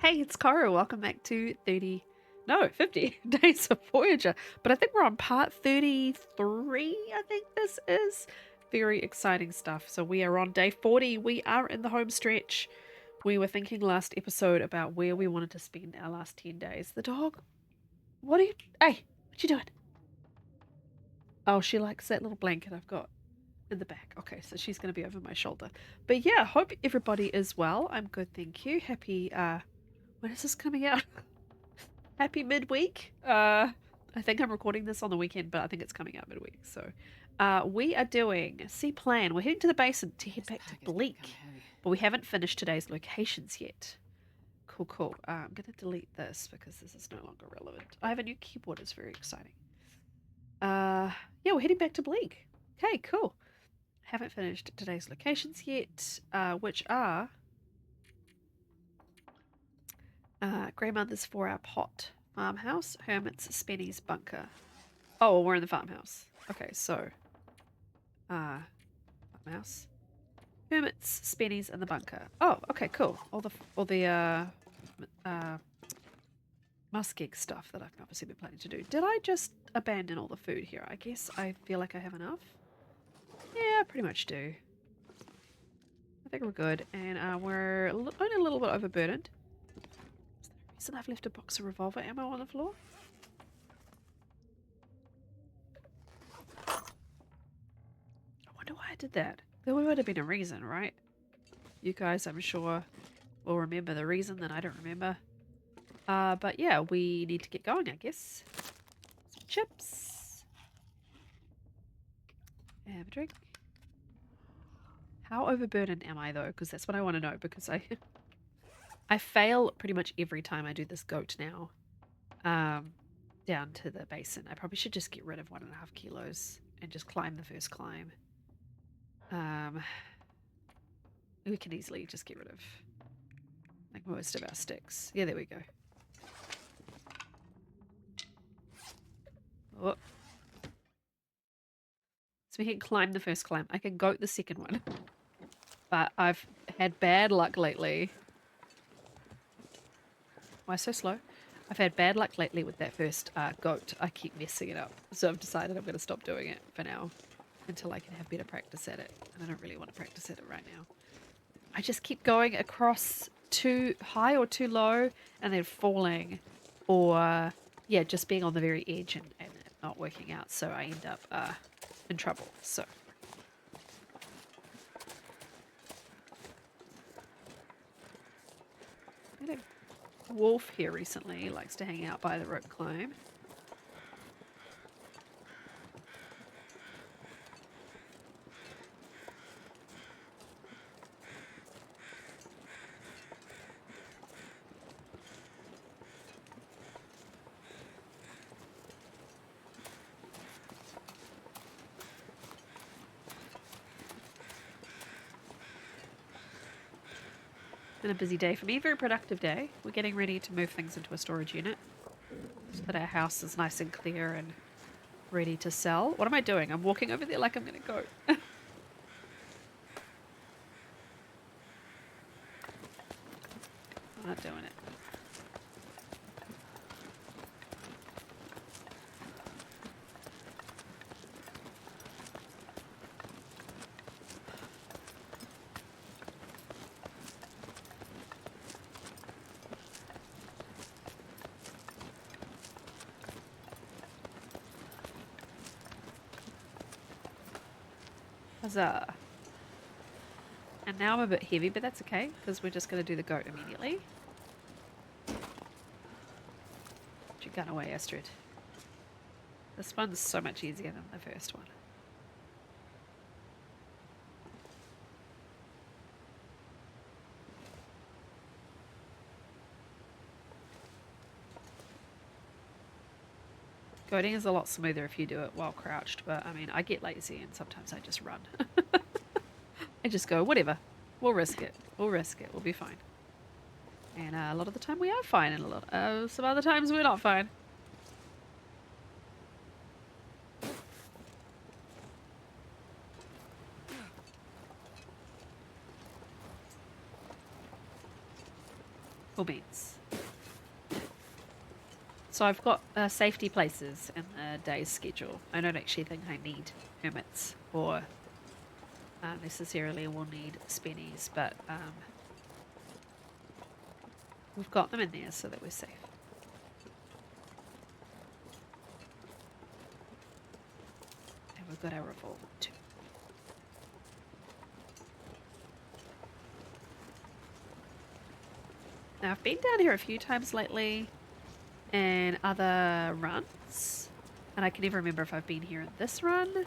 Hey, it's Caro. Welcome back to 50 Days of Voyager. But I think we're on part 33, I think this is. Very exciting stuff. So we are on day 40. We are in the home stretch. We were thinking last episode about where we wanted to spend our last 10 days. The dog, what are you... Hey, what you doing? Oh, she likes that little blanket I've got in the back. Okay, so she's going to be over my shoulder. But yeah, hope everybody is well. I'm good, thank you. Happy, when is this coming out? Happy midweek. I think I'm recording this on the weekend, but I think it's coming out midweek. So, we are doing C plan. We're heading to the basin to head back to Bleak, but we haven't finished today's locations yet. Cool, cool. I'm gonna delete this because this is no longer relevant. I have a new keyboard. It's very exciting. Yeah, we're heading back to Bleak. Okay, cool. Haven't finished today's locations yet, which are Grandmother's 4-hour pot, farmhouse, Hermit's Spenny's bunker. Oh, well, we're in the farmhouse. Okay, so farmhouse, Hermit's, Spenny's, and the bunker. Oh, okay, cool. All the muskeg stuff that I've obviously been planning to do. Did I just abandon all the food here? I guess I feel like I have enough. Yeah, I pretty much do. I think we're good, and we're only a little bit overburdened. Is there a reason I've left a box of revolver ammo on the floor? I wonder why I did that. There would have been a reason, right? You guys, I'm sure, will remember the reason that I don't remember. But yeah, we need to get going, I guess. Some chips. Have a drink. How overburdened am I, though? Because that's what I want to know, because I I fail pretty much every time I do this goat now. Down to the basin. I probably should just get rid of 1.5 kilos and just climb the first climb. We can easily just get rid of like most of our sticks. Yeah, there we go. Oh. So we can climb the first climb. I can goat the second one. But I've had bad luck lately. Why so slow? I've had bad luck lately with that first goat. I keep messing it up. So I've decided I'm going to stop doing it for now until I can have better practice at it. And I don't really want to practice at it right now. I just keep going across too high or too low and then falling, or yeah, just being on the very edge and it not working out. So I end up in trouble. So I had a wolf here recently. He likes to hang out by the rope climb. Been a busy day for me, very productive day. We're getting ready to move things into a storage unit so that our house is nice and clear and ready to sell. What am I doing? I'm walking over there like I'm going to go. I'm not doing it. Huzzah. And now I'm a bit heavy, but that's okay, because we're just going to do the goat immediately. Put your gun away, Astrid. This one's so much easier than the first one. Goating is a lot smoother if you do it while crouched, but I mean, I get lazy and sometimes I just run. I just go, whatever. We'll risk it. We'll risk it. We'll be fine. And a lot of the time we are fine, and some other times we're not fine. Cool beans. So I've got safety places in the day's schedule. I don't actually think I need hermits or necessarily will need spennies, but we've got them in there so that we're safe. And we've got our revolver too. Now I've been down here a few times lately in other runs, and I can never remember if I've been here in this run.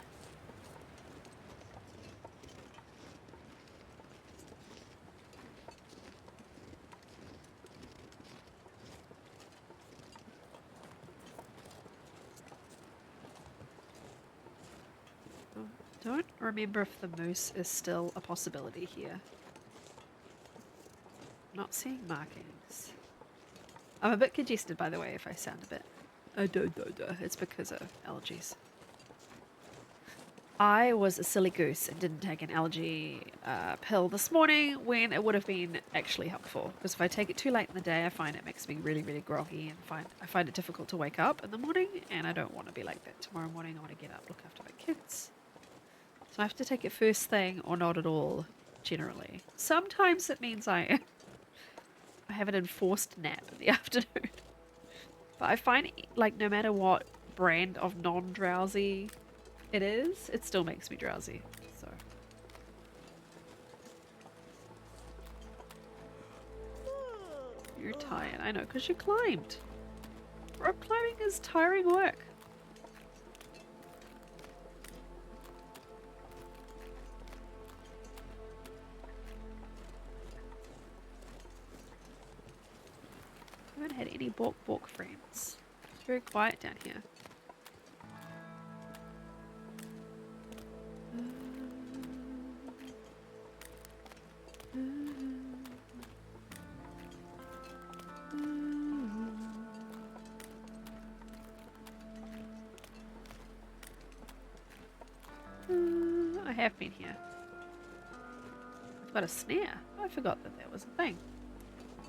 Don't remember if the moose is still a possibility here. Not seeing markings. I'm a bit congested, by the way, if I sound a bit. It's because of allergies. I was a silly goose and didn't take an allergy pill this morning when it would have been actually helpful. Because if I take it too late in the day, I find it makes me really, really groggy and I find it difficult to wake up in the morning, and I don't want to be like that tomorrow morning. I want to get up, look after my kids. So I have to take it first thing or not at all, generally. Sometimes it means I have an enforced nap in the afternoon. But I find, like, no matter what brand of non-drowsy it is, it still makes me drowsy. So you're tired. I know, because you climbed. Rope climbing is tiring work. I haven't had any balk friends. It's very quiet down here. I have been here. I've got a snare. I forgot that that was a thing.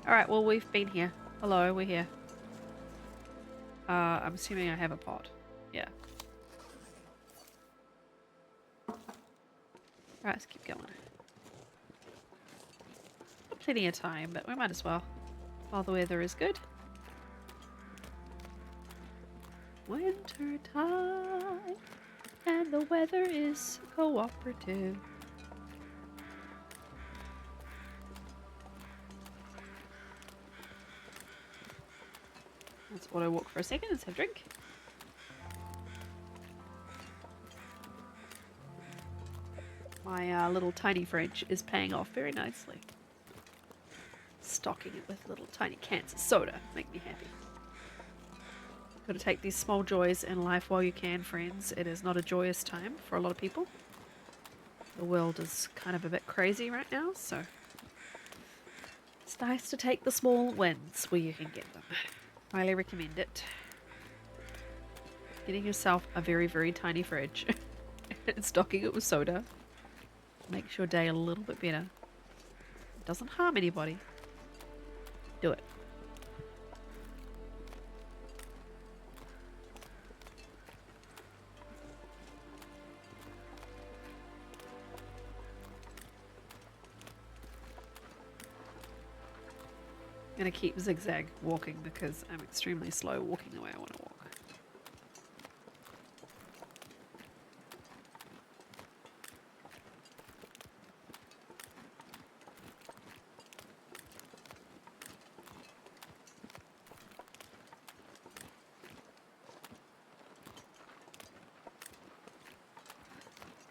Alright, well, we've been here. Hello, we're here. I'm assuming I have a pot. Yeah. Alright, let's keep going. Got plenty of time, but we might as well. While the weather is good. Winter time, and the weather is cooperative. Let's auto walk for a second. Let's have a drink. My little tiny fridge is paying off very nicely. Stocking it with little tiny cans of soda. Make me happy. Gotta take these small joys in life while you can, friends. It is not a joyous time for a lot of people. The world is kind of a bit crazy right now, so it's nice to take the small wins where you can get them. Highly recommend it. Getting yourself a very, very tiny fridge and stocking it with soda makes your day a little bit better. It doesn't harm anybody. Do it. I'm going to keep zigzag walking because I'm extremely slow walking the way I want to walk.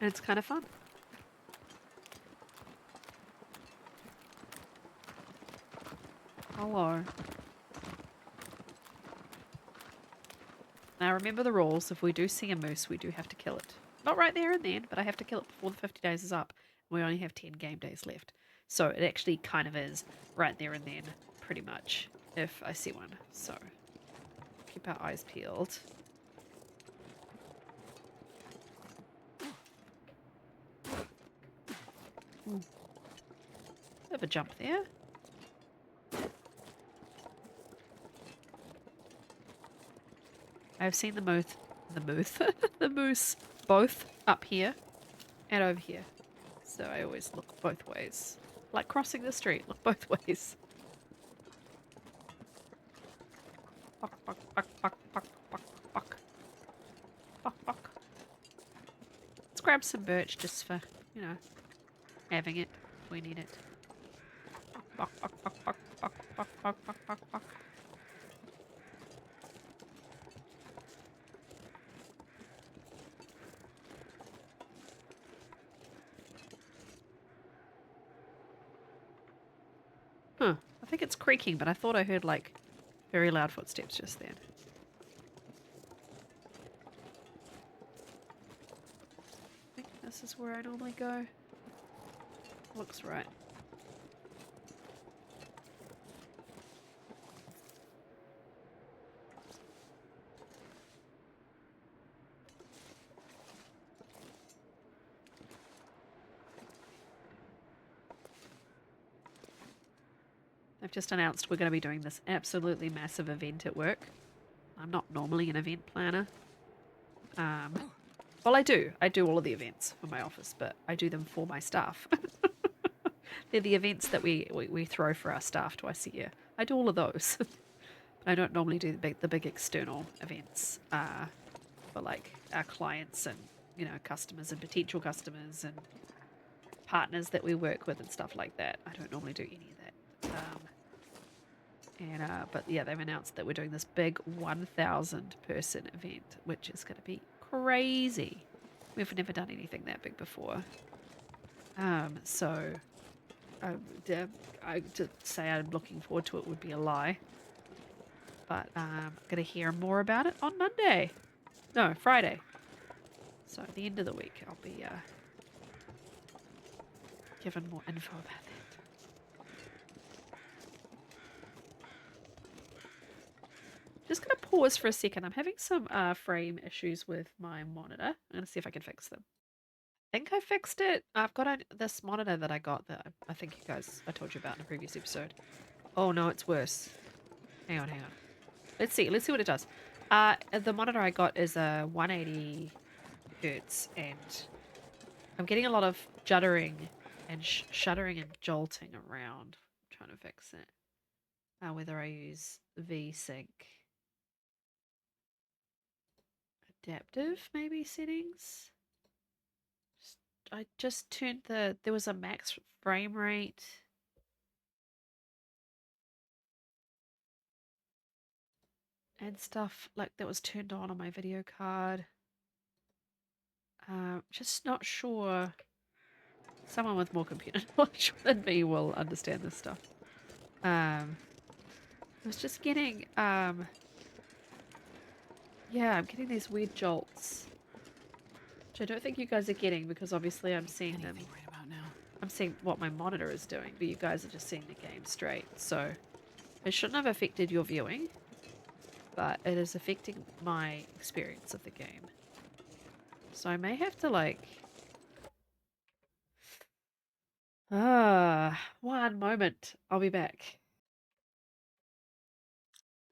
And it's kind of fun. Hello. Now remember the rules. If we do see a moose, we do have to kill it. Not right there and then, but I have to kill it before the 50 days is up. We only have 10 game days left. So it actually kind of is right there and then, pretty much, if I see one. So keep our eyes peeled. Ooh. Bit of a jump there. I've seen the moose both up here and over here. So I always look both ways. Like crossing the street, look both ways. Buck, buck, buck, buck, buck, buck, buck. Buck, buck. Let's grab some birch just for, you know, having it. We need it. Buck, buck, buck, buck, buck, buck, buck, buck, buck, buck. Huh. I think it's creaking, but I thought I heard like very loud footsteps just then. I think this is where I normally go. Looks right. I've just announced we're going to be doing this absolutely massive event at work. I'm not normally an event planner. Well, I do. I do all of the events for my office, but I do them for my staff. They're the events that we throw for our staff twice a year. I do all of those. I don't normally do the big external events for like our clients and, you know, customers and potential customers and partners that we work with and stuff like that. I don't normally do any of that. But yeah, they've announced that we're doing this big 1,000 person event, which is going to be crazy. We've never done anything that big before. So to say I'm looking forward to it would be a lie. But I'm going to hear more about it on Monday. No, Friday. So at the end of the week, I'll be given more info about that. Just going to pause for a second. I'm having some frame issues with my monitor. I'm going to see if I can fix them. I think I fixed it. I've got this monitor that I got that I think I told you about in a previous episode. Oh no, it's worse. Hang on. Let's see what it does. The monitor I got is a 180 hertz, and I'm getting a lot of juddering and shuddering and jolting around. I'm trying to fix it. Whether I use VSync adaptive maybe settings. I just turned there was a max frame rate. And stuff like that was turned on my video card. Just not sure. Someone with more computer knowledge than me will understand this stuff. I was just getting, yeah, I'm getting these weird jolts, which I don't think you guys are getting because obviously I'm seeing them. Right about now. I'm seeing what my monitor is doing, but you guys are just seeing the game straight. So it shouldn't have affected your viewing, but it is affecting my experience of the game. So I may have to like... one moment. I'll be back.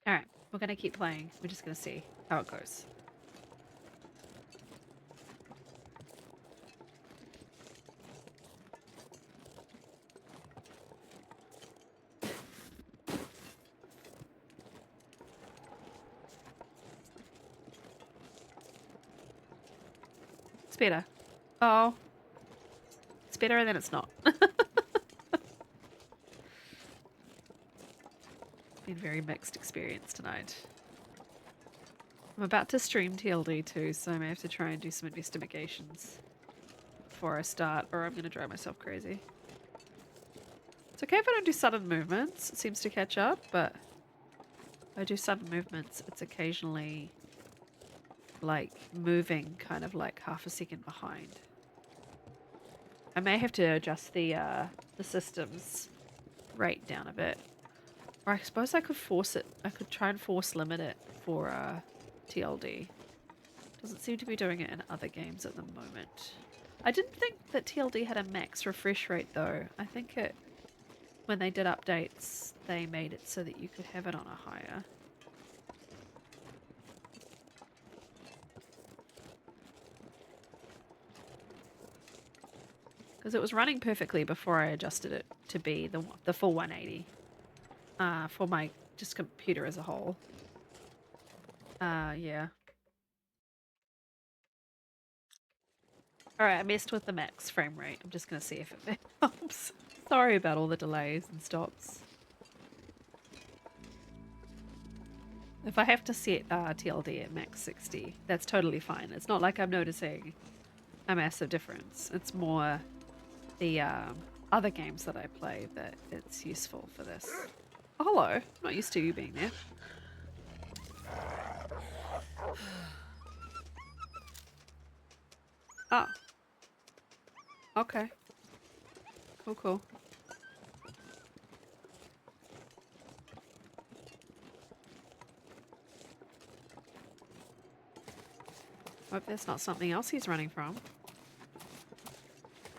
Alright, we're going to keep playing. We're just going to see how it goes. It's better. Oh. It's better and then it's not. Been very mixed experience tonight. I'm about to stream TLD too, so I may have to try and do some investigations before I start, or I'm going to drive myself crazy. It's okay if I don't do sudden movements. It seems to catch up, but if I do sudden movements, it's occasionally like moving kind of like half a second behind. I may have to adjust the system's rate down a bit. Or I suppose I could force it. I could try and force limit it for TLD. Doesn't seem to be doing it in other games at the moment. I didn't think that TLD had a max refresh rate though. I think when they did updates, they made it so that you could have it on a higher. Because it was running perfectly before I adjusted it to be the full 180 for my just computer as a whole. Yeah. Alright, I messed with the max frame rate. I'm just going to see if it helps. Sorry about all the delays and stops. If I have to set TLD at max 60, that's totally fine. It's not like I'm noticing a massive difference. It's more the other games that I play that it's useful for this. Oh, hello. Not used to you being there. Oh. Okay. Cool, cool. Hope there's not something else he's running from.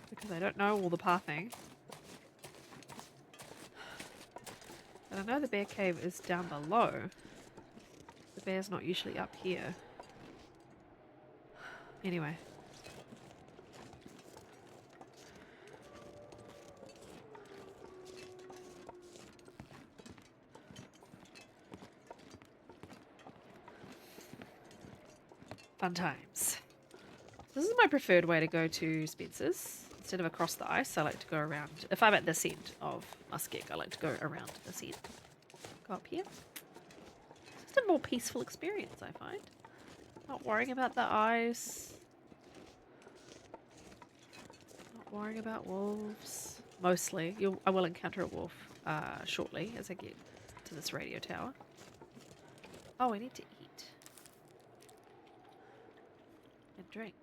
Because I don't know all the pathing. But I know the bear cave is down below. The bear's not usually up here. Anyway. Fun times. This is my preferred way to go to Spencer's. Instead of across the ice, I like to go around. If I'm at this end of muskeg, I like to go around this end. Go up here. It's just a more peaceful experience, I find. Not worrying about the ice. Not worrying about wolves. Mostly. I will encounter a wolf shortly as I get to this radio tower. Oh, I need to eat. And drink.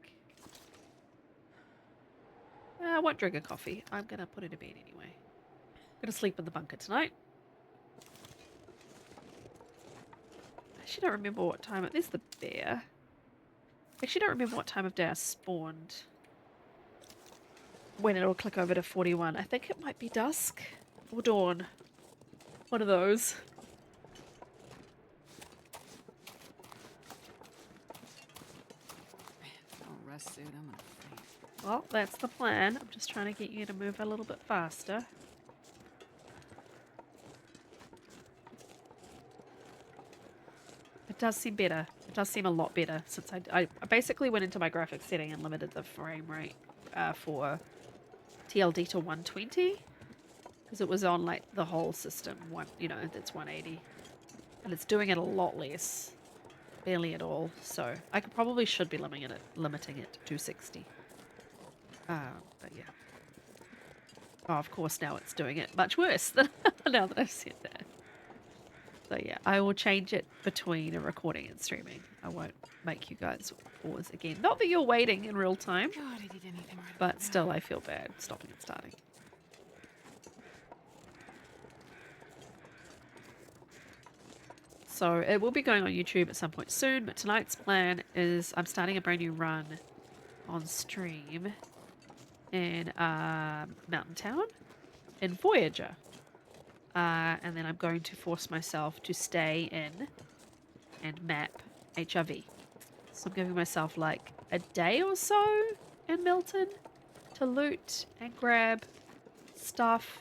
I won't drink a coffee. I'm going to put it to bed anyway. I'm going to sleep in the bunker tonight. I actually don't remember what time there's the bear. I actually don't remember what time of day I spawned. When it'll click over to 41. I think it might be dusk or dawn. One of those. Don't rest suit, I'm gonna faint. Well, that's the plan. I'm just trying to get you to move a little bit faster. It does seem better. It does seem a lot better since I basically went into my graphics setting and limited the frame rate for TLD to 120 because it was on like the whole system. That's 180, and it's doing it a lot less, barely at all. So I probably should be limiting it to 260. But yeah. Oh, of course now it's doing it much worse than now that I've said that. So yeah, I will change it between a recording and streaming. I won't make you guys pause again. Not that you're waiting in real time, God, I did anything right but still I feel bad stopping and starting. So it will be going on YouTube at some point soon, but tonight's plan is I'm starting a brand new run on stream in Mountain Town in Voyageur. And then I'm going to force myself to stay in and map HRV. So I'm giving myself like a day or so in Milton to loot and grab stuff,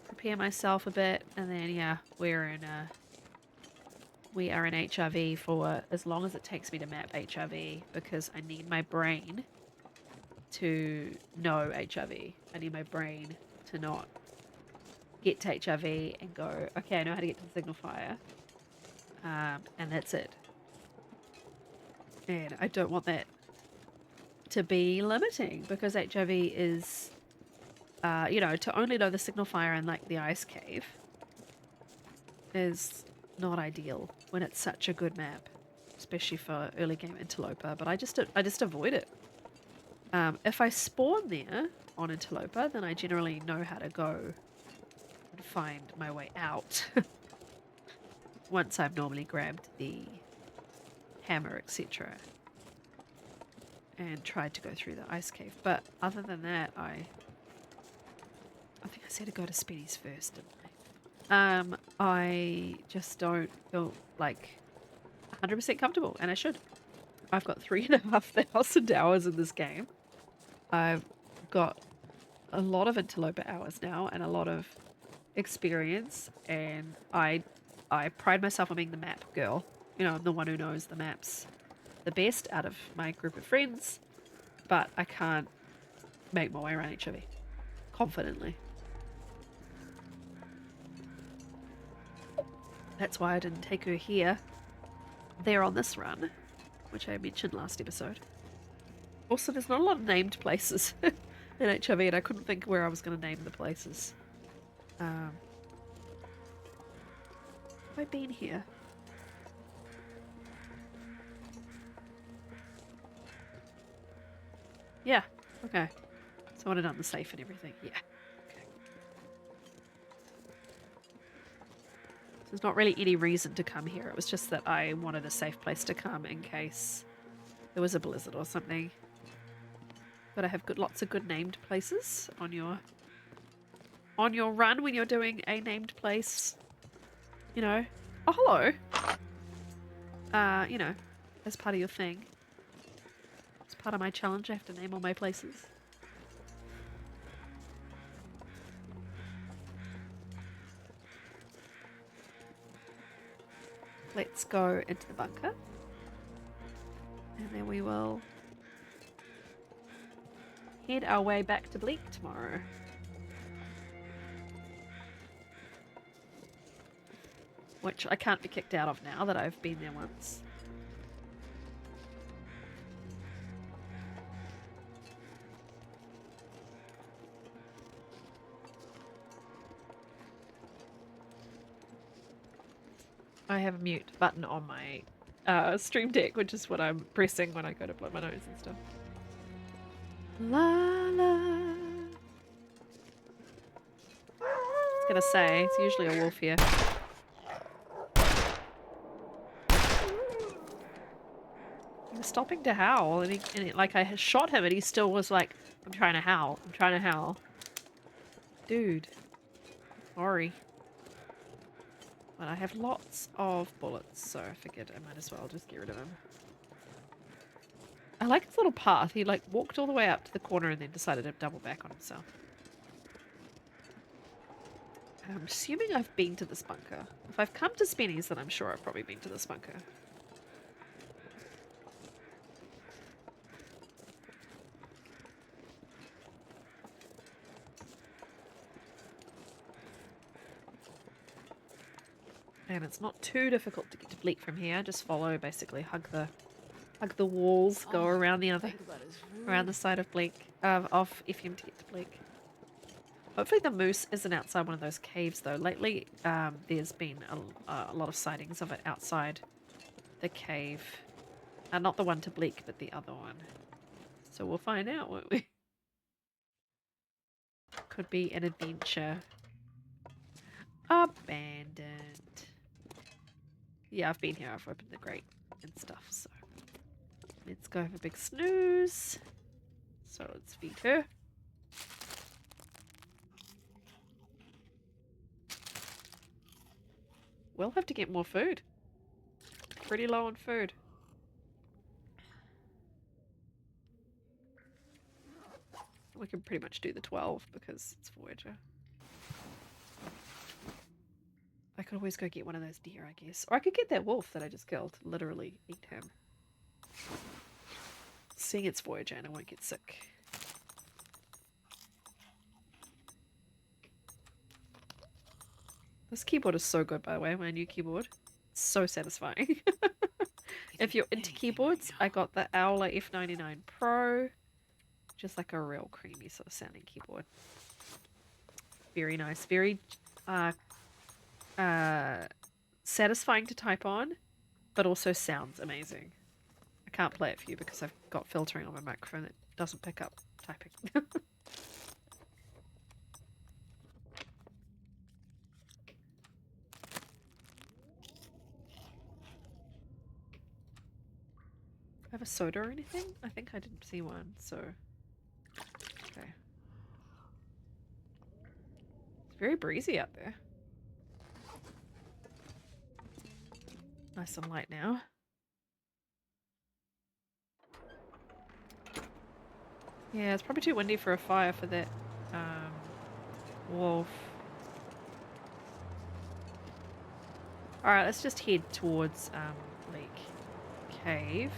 prepare myself a bit, and then yeah, we are in HRV for as long as it takes me to map HRV because I need my brain to know HRV. I need my brain to not get to HRV and go, okay, I know how to get to the signal fire. And that's it. And I don't want that to be limiting because HRV is, to only know the signal fire and like the ice cave is not ideal when it's such a good map, especially for early game interloper. But I just avoid it. If I spawn there on interloper, then I generally know how to go and find my way out once I've normally grabbed the hammer, etc. and tried to go through the ice cave. But other than that, I think I said to go to Spenny's first, didn't I? I just don't feel like 100% comfortable, and I should. I've got 3,500 hours in this game. I've got a lot of interloper hours now and a lot of experience, and I pride myself on being the map girl. You know, I'm the one who knows the maps the best out of my group of friends, but I can't make my way around HOV confidently. That's why I didn't take her here. There on this run, which I mentioned last episode. Also, there's not a lot of named places in HOV, and I couldn't think where I was going to name the places. Have I been here? Yeah, okay. So I would have done the safe and everything. Yeah. Okay. So there's not really any reason to come here. It was just that I wanted a safe place to come in case there was a blizzard or something. But I have lots of good named places on your run when you're doing a named place. You know. Oh, hello. You know, as part of your thing. As part of my challenge, I have to name all my places. Let's go into the bunker. And then we will head our way back to Bleak tomorrow. Which I can't be kicked out of now that I've been there once. I have a mute button on my stream deck, which is what I'm pressing when I go to blow my nose and stuff. La la. I was gonna say, it's usually a wolf here. He was stopping to howl, and like I shot him, and he still was like, "I'm trying to howl. I'm trying to howl." Dude, sorry. But I have lots of bullets, so I figured I might as well just get rid of him. I like his little path. He like walked all the way up to the corner and then decided to double back on himself. I'm assuming I've been to this bunker. If I've come to Spenny's, then I'm sure I've probably been to this bunker. And it's not too difficult to get to Bleak from here. Just follow, basically, hug the walls, go around the side of Bleak, of Effium to get to Bleak. Hopefully the moose isn't outside one of those caves though. Lately, there's been a lot of sightings of it outside the cave. Not the one to Bleak, but the other one. So we'll find out, won't we? Could be an adventure. Abandoned. Yeah, I've been here. I've opened the grate and stuff, so let's go have a big snooze. So let's feed her. We'll have to get more food. Pretty low on food. We can pretty much do the 12 because it's Voyager. I could always go get one of those deer, I guess. Or I could get that wolf that I just killed. Literally eat him. Seeing it's Voyager and I won't get sick. This keyboard is so good, by the way. My new keyboard. It's so satisfying. If you're into keyboards, I got the Owler F99 Pro. Just like a real creamy sort of sounding keyboard. Very nice. Very satisfying to type on, but also sounds amazing. I can't play it for you because I've got filtering on my microphone that doesn't pick up typing. I have a soda or anything? I think I didn't see one, so okay. It's very breezy out there. Nice and light now. Yeah, it's probably too windy for a fire for that Wolf. Alright, let's just head towards Bleak Cave.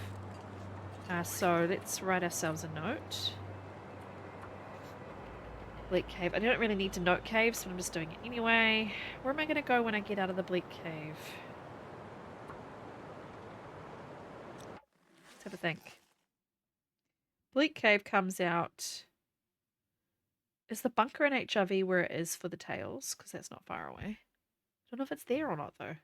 So let's write ourselves a note. Bleak Cave. I don't really need to note caves, but I'm just doing it anyway. Where am I going to go when I get out of the Bleak Cave? Let's have a think. Bleak Cave comes out... Is the bunker in HRV where it is for the tails? Because that's not far away. I don't know if it's there or not, though.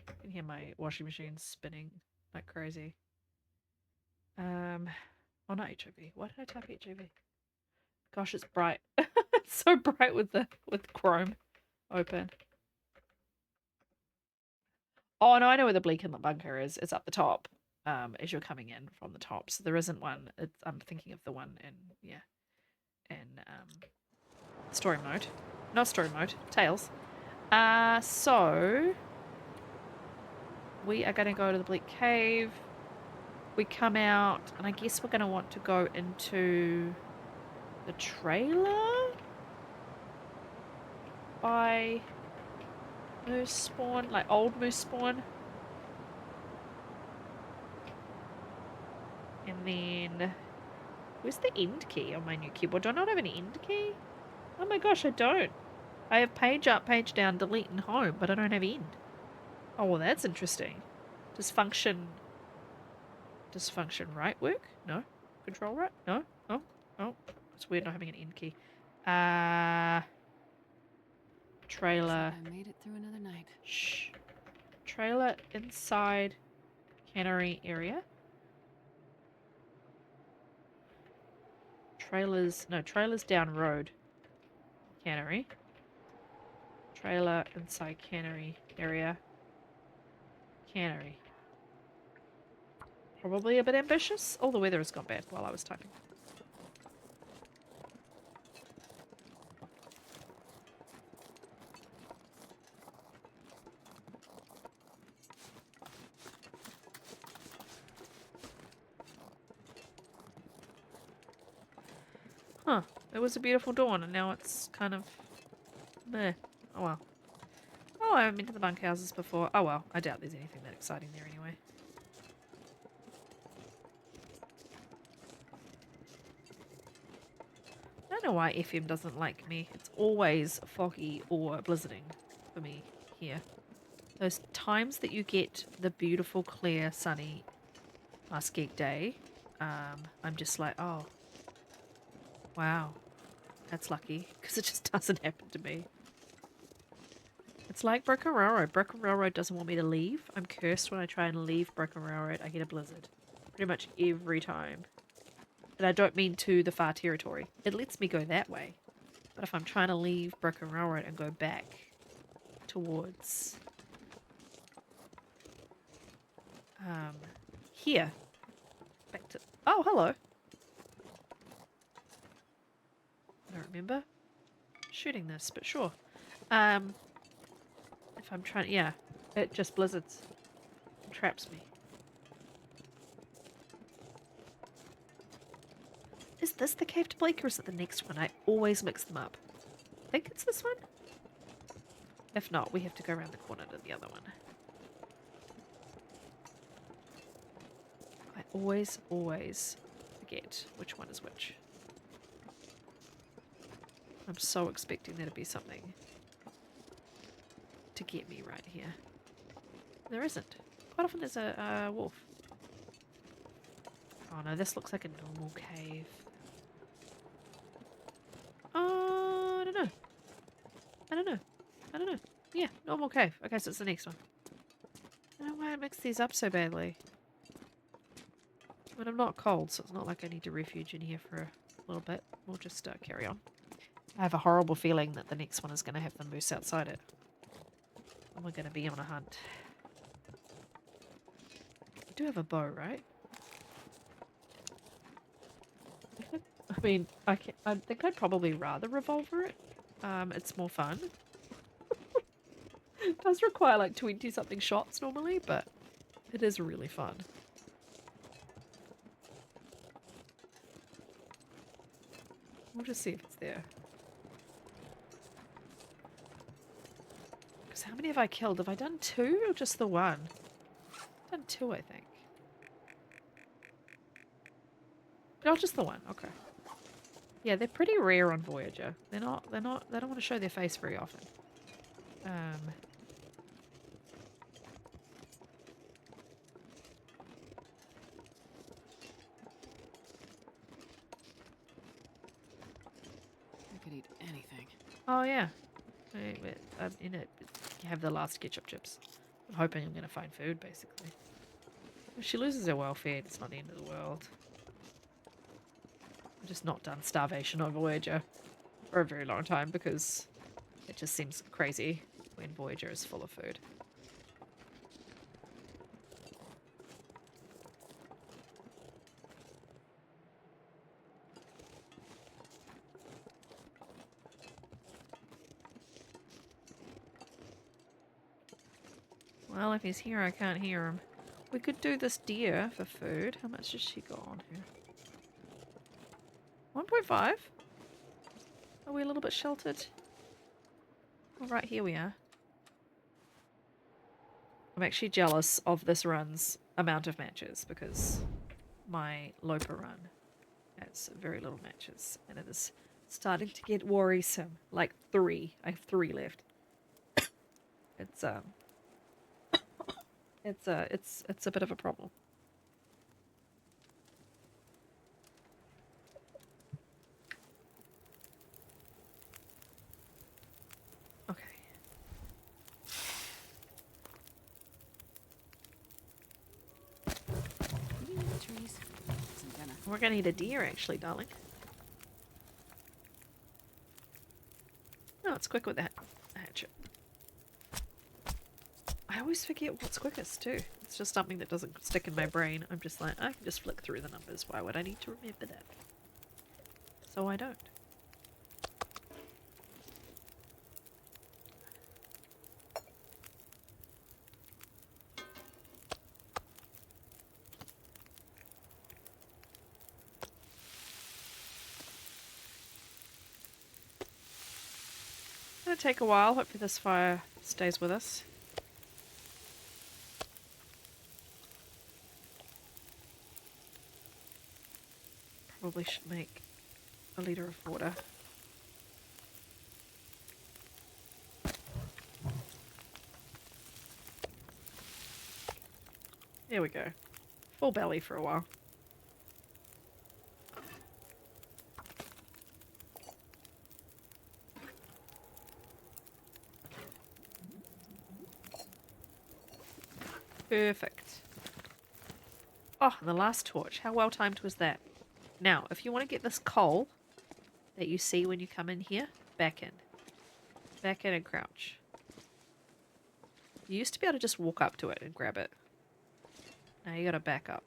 I can hear my washing machine spinning like crazy. Oh, not HRV. Why did I type HRV? Gosh, it's bright. It's so bright with Chrome open. Oh no, I know where the Bleak Inlet bunker is. It's up the top. As you're coming in from the top. So there isn't one. I'm thinking of the one in story mode. Not story mode. Tails. So we are gonna go to the Bleak Cave. We come out, and I guess we're gonna want to go into the trailer by moose spawn, like old moose spawn. And then, where's the end key on my new keyboard? Do I not have an end key? Oh my gosh, I don't. I have page up, page down, delete, and home, but I don't have end. Oh, well, that's interesting. Does function right work? No. Control right? No. Oh, oh. It's weird not having an end key. Trailer. I made it through another night. Shh. Trailer inside cannery area. Trailers down road. Cannery. Trailer inside cannery area. Cannery. Probably a bit ambitious. Oh, the weather has gone bad while I was typing. Huh. It was a beautiful dawn and now it's kind of meh. Oh well. Oh, I haven't been to the bunkhouses before. Oh well, I doubt there's anything that exciting there anyway. I don't know why FM doesn't like me. It's always foggy or blizzarding for me here. Those times that you get the beautiful, clear, sunny muskeg day, I'm just like, oh, wow, that's lucky, because it just doesn't happen to me. It's like Broken Railroad. Broken Railroad doesn't want me to leave. I'm cursed when I try and leave Broken Railroad. I get a blizzard. Pretty much every time. And I don't mean to the far territory. It lets me go that way. But if I'm trying to leave Broken Railroad and go back towards... here. Back to... Oh, hello. I don't remember shooting this, but sure. If I'm trying... Yeah. It just blizzards. It traps me. Is this the cave to Blake or is it the next one? I always mix them up. I think it's this one? If not, we have to go around the corner to the other one. I always forget which one is which. I'm so expecting there to be something to get me right here. There isn't. Quite often there's a wolf. Oh no, this looks like a normal cave. I don't know. I don't know. I don't know. Yeah, normal cave. Okay, so it's the next one. I don't know why I mixed these up so badly. But I'm not cold, so it's not like I need to refuge in here for a little bit. We'll just carry on. I have a horrible feeling that the next one is going to have the moose outside it. And we're going to be on a hunt. I do have a bow, right? I mean, I think I'd probably rather revolver it. It's more fun. It does require like 20 something shots normally, but it is really fun. We'll just see if it's there. Because how many have I killed? Have I done 2 or just the 1? I've done 2, I think. Oh, just the 1. Okay. Yeah, they're pretty rare on Voyager. They don't want to show their face very often. I could eat anything. Oh, yeah. In it, you have the last ketchup chips. I'm hoping I'm going to find food, basically. If she loses her welfare, it's not the end of the world. I've just not done starvation on Voyager for a very long time because it just seems crazy when Voyager is full of food. Well, if he's here, I can't hear him. We could do this deer for food. How much has she got on here? 1.5? Are we a little bit sheltered? All right, here we are. I'm actually jealous of this run's amount of matches because my Loper run has very little matches and it is starting to get worrisome. Like 3. I have 3 left. It's a bit of a problem. Okay. Trees. Some dinner. We're gonna eat a deer actually, darling. No, it's quick with that hatchet. I always forget what's quickest too. It's just something that doesn't stick in my brain. I'm just like, I can just flick through the numbers. Why would I need to remember that? So I don't. It's gonna take a while. Hopefully this fire stays with us. Probably should make a liter of water. There we go. Full belly for a while. Perfect. Oh, and the last torch. How well timed was that? Now, if you want to get this coal that you see when you come in here, back in. Back in and crouch. You used to be able to just walk up to it and grab it. Now you gotta back up.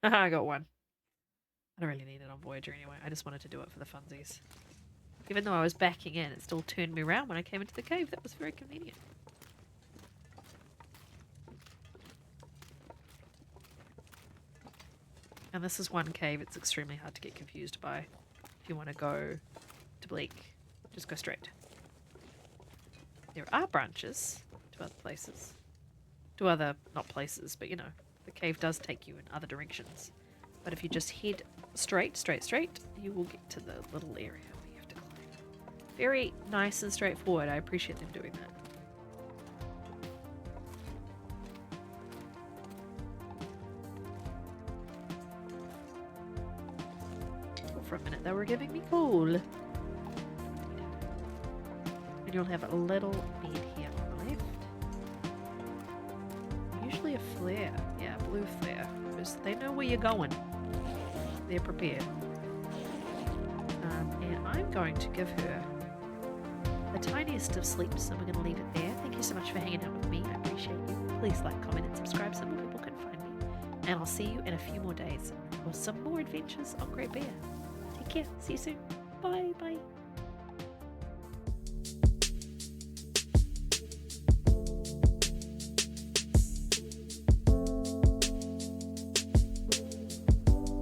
Haha, I got one. I don't really need it on Voyager anyway. I just wanted to do it for the funsies. Even though I was backing in, it still turned me around when I came into the cave. That was very convenient. And this is one cave it's extremely hard to get confused by. If you want to go to Bleak, just go straight. There are branches to other places. To other, not places, but you know, the cave does take you in other directions. But if you just head straight, you will get to the little area where you have to climb. Very nice and straightforward. I appreciate them doing that. For a minute they were giving me coal. And you'll have a little bed here on the left. Usually a flare. Yeah, blue flare. Because they know where you're going. They're prepared. And I'm going to give her the tiniest of sleeps, and we're going to leave it there. Thank you so much for hanging out with me. I appreciate you. Please like, comment, and subscribe so more people can find me. And I'll see you in a few more days for some more adventures on Great Bear. Take care. care. See you soon. Bye. Bye.